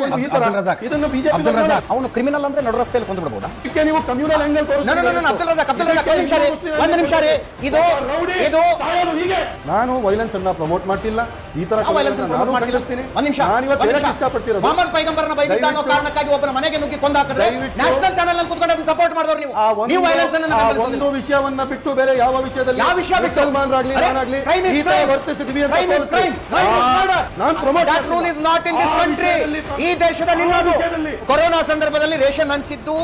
ಒಂದು ಈ ತರ ಇದನ್ನು ಬಿಜೆಪಿ ಅಬ್ದುಲ್ ರಜಾಕ್ ಅವನು ಕ್ರಿಮಿನಲ್ ಅಂದ್ರೆ ನಡು ರಸ್ತೆಯಲ್ಲಿ ಕೊಂದು ಬಿಡಬಹುದಾ? ನೀವು ಕಮ್ಯುನಲ್ ಆಂಗಲ್ ಅಬ್ದುಲ್ ರಜಾಕ್ ಒಂದು ನಿಮಿಷ ರೀ. ಇದು ನಾನು ವೈಲೆನ್ಸ್ ಅನ್ನ ಪ್ರಮೋಟ್ ಮಾಡ್ತಿಲ್ಲ. ಈ ತರ ಮೊಹಮ್ಮದ್ ಪೈಗಂಬರ್ನ ಬೈದಿದ್ದ ಅನ್ನೋ ಕಾರಣಕ್ಕಾಗಿ ಒಬ್ಬನ ಮನೆಗೆ ನುಗ್ಗಿ ಕೊಂದು ಹಾಕಿದ್ರೆ ನ್ಯಾಷನಲ್ ಚಾನೆಲ್ ಅಲ್ಲಿ ಕೂತ್ಕೊಂಡು ಅದನ್ನ ಸಪೋರ್ಟ್ ಮಾಡಿದವರು ನೀವು ವೈಲೆನ್ಸ್ ಅನ್ನು ಒಂದು ವಿಷಯವನ್ನ ಬಿಟ್ಟು ಬೇರೆ ಯಾವ ವಿಷಯದಲ್ಲಿ ಯಾವ ವಿಷಯ ಬಿಟ್ಟು ಮುಸಲ್ಮಾನರಾಗ್ಲಿ ನಾನಾಗ್ಲಿ ಈ ತರ ವರ್ತಿಸಿದ್ವಿ ಅಂತ ನಾನು promote that rule is not in this country. ಈ ದೇಶದಲ್ಲಿ ಕೊರೋನಾ ಸಂದರ್ಭದಲ್ಲಿ ರೇಷನ್ ಹಂಚಿದ್ದು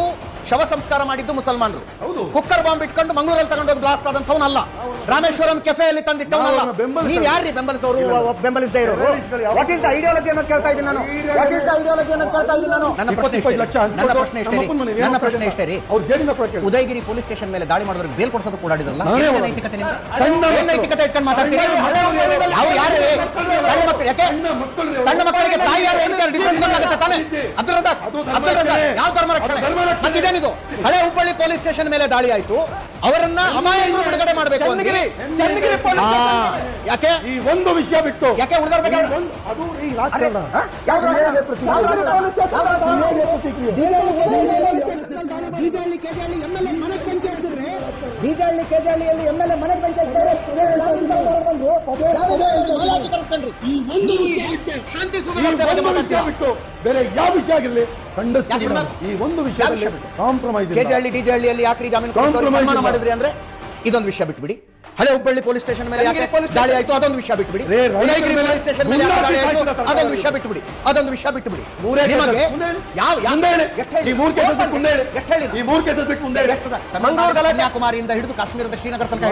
ಶವ ಸಂಸ್ಕಾರ ಮಾಡಿದ್ದು ಮುಸಲ್ಮಾನರು. ಕುಕ್ಕರ್ ಬಾಂಬ್ ಇಟ್ಕೊಂಡು ಮಂಗಳೂರಲ್ಲಿ ತಗೊಂಡೋಗಿ ಬ್ಲಾಸ್ಟ್ ಆದಂತವನಲ್ಲ. ರಾಮೇಶ್ವರಂ ಕೆಫೆಯಲ್ಲಿ ತಂದಿಟ್ಟವನಲ್ಲ. ನೀವು ಯಾರ್ರಿ ಬೆಂಬಲಿಸೋರು ಬೆಂಬಲಿಸದೇ ಇರೋರು? ವಾಟ್ ಇಸ್ ದ ಐಡಿಯಾಲಜಿ ಅನ್ನೋದು ಕೇಳ್ತಾ ಇದ್ದೀನಿ ನಾನು. ವಾಟ್ ಇಸ್ ದ ಐಡಿಯಾಲಜಿ ಅನ್ನೋದು ಕೇಳ್ತಾ ಇದ್ದೀನಿ ನಾನು. ನನ್ನ ಪ್ರಶ್ನೆ ಇಷ್ಟೇ ರೀ. ಉದಯಗಿರಿ ಪೊಲೀಸ್ ಸ್ಟೇಷನ್ ಮೇಲೆ ದಾಳಿ ಮಾಡಿದ್ರೆ ಬೇಲ್ ಕೊಡಿಸೋದು ಕೂಡಾಡಿದ್ರಲ್ಲ, ನೈತಿಕತೆ ನಿಮ್ದು? ನೈತಿಕತೆ ಇಟ್ಕೊಂಡು ಮಾತಾಡ್ತೀರಿ? ಅವ್ರು ಯಾರು? ಸಣ್ಣ ಮಕ್ಕಳು ಯಾಕೆ? ಸಣ್ಣ ಮಕ್ಕಳಿಗೆ ತಾಯಿ ಯಾರು ಹೇಳ್ತಾರೆ ಡಿಫರೆನ್ಸ್ ಗೊತ್ತಾಗುತ್ತೆ ತಾನೆ? ಅಬ್ದುಲ್ ರಜಾಕ್ ಯಾವ ಧರ್ಮ ರಕ್ಷಣೆ ಮತ್ತಿದೇನಿದು? ಹಳೆ ಹುಬ್ಬಳ್ಳಿ ಪೊಲೀಸ್ ಸ್ಟೇಷನ್ ಮೇಲೆ ದಾಳಿ ಆಯ್ತು, ಅವರನ್ನ ಅಮಾಯಕರು ಬಿಡುಗಡೆ ಮಾಡಬೇಕು ಅಂತ ಯಾಕೆ? ಈ ಒಂದು ವಿಷಯ ಬಿಟ್ಟು ಯಾಕೆ ಉಳಿದವ್ರ ಬಗ್ಗೆ ಬೀಜಹಳ್ಳಿ ಕೆಜಹಳ್ಳಿ ಎಂಎಲ್ಎ ಮನೆಗೆ ಬೆಂಕಿ ಹಚ್ಚಿದ್ರೆ ಬೀಜಹಳ್ಳಿ ಕೆಜಹಳ್ಳಿಯಲ್ಲಿ ಎಂಎಲ್ಎ ಮನೆಗೆ ಬೆಂಕಿ ಹಚ್ಚಿದ್ರೆ ಶಾಂತಿ ಬಿಟ್ಟು ಬೇರೆ ಯಾವ ವಿಷಯ ಆಗಿರಲಿ ಖಂಡಿಸ್ತೀವಿ. ಈ ಒಂದು ವಿಷಯದಲ್ಲಿ ಕಾಂಪ್ರಮೈಸ್ ಕೆಜಹಳ್ಳಿ ಡಿಜಹಳ್ಳಿಯಲ್ಲಿ ಯಾಕ್ರಿ ಜಾಮೀನು ಸನ್ಮಾನ ಮಾಡಿದ್ರಿ ಅಂದ್ರೆ ಇದೊಂದು ವಿಷಯ ಬಿಟ್ಬಿಡಿ. ಹಳೆ ಹುಬ್ಬಳ್ಳಿ ಪೊಲೀಸ್ ಸ್ಟೇಷನ್ ಮೇಲೆ ಯಾಕೆ ದಾಳಿ ಆಯ್ತು ಅದೊಂದು ವಿಷಯ ಬಿಟ್ಬಿಡಿ. ಉದಯಗಿರಿ ಪೊಲೀಸ್ ಸ್ಟೇಷನ್ ಮೇಲೆ ಯಾಕೆ ದಾಳಿ ಆಯ್ತು ಅದೊಂದು ವಿಷಯ ಬಿಟ್ಬಿಡಿ. ಅದೊಂದು ವಿಷಯ ಬಿಟ್ಬಿಡಿ. ನಿಮಗೆ ಕನ್ಯಾಕುಮಾರಿಯಿಂದ ಹಿಡಿದು ಕಾಶ್ಮೀರದ ಶ್ರೀನಗರ ತನಕ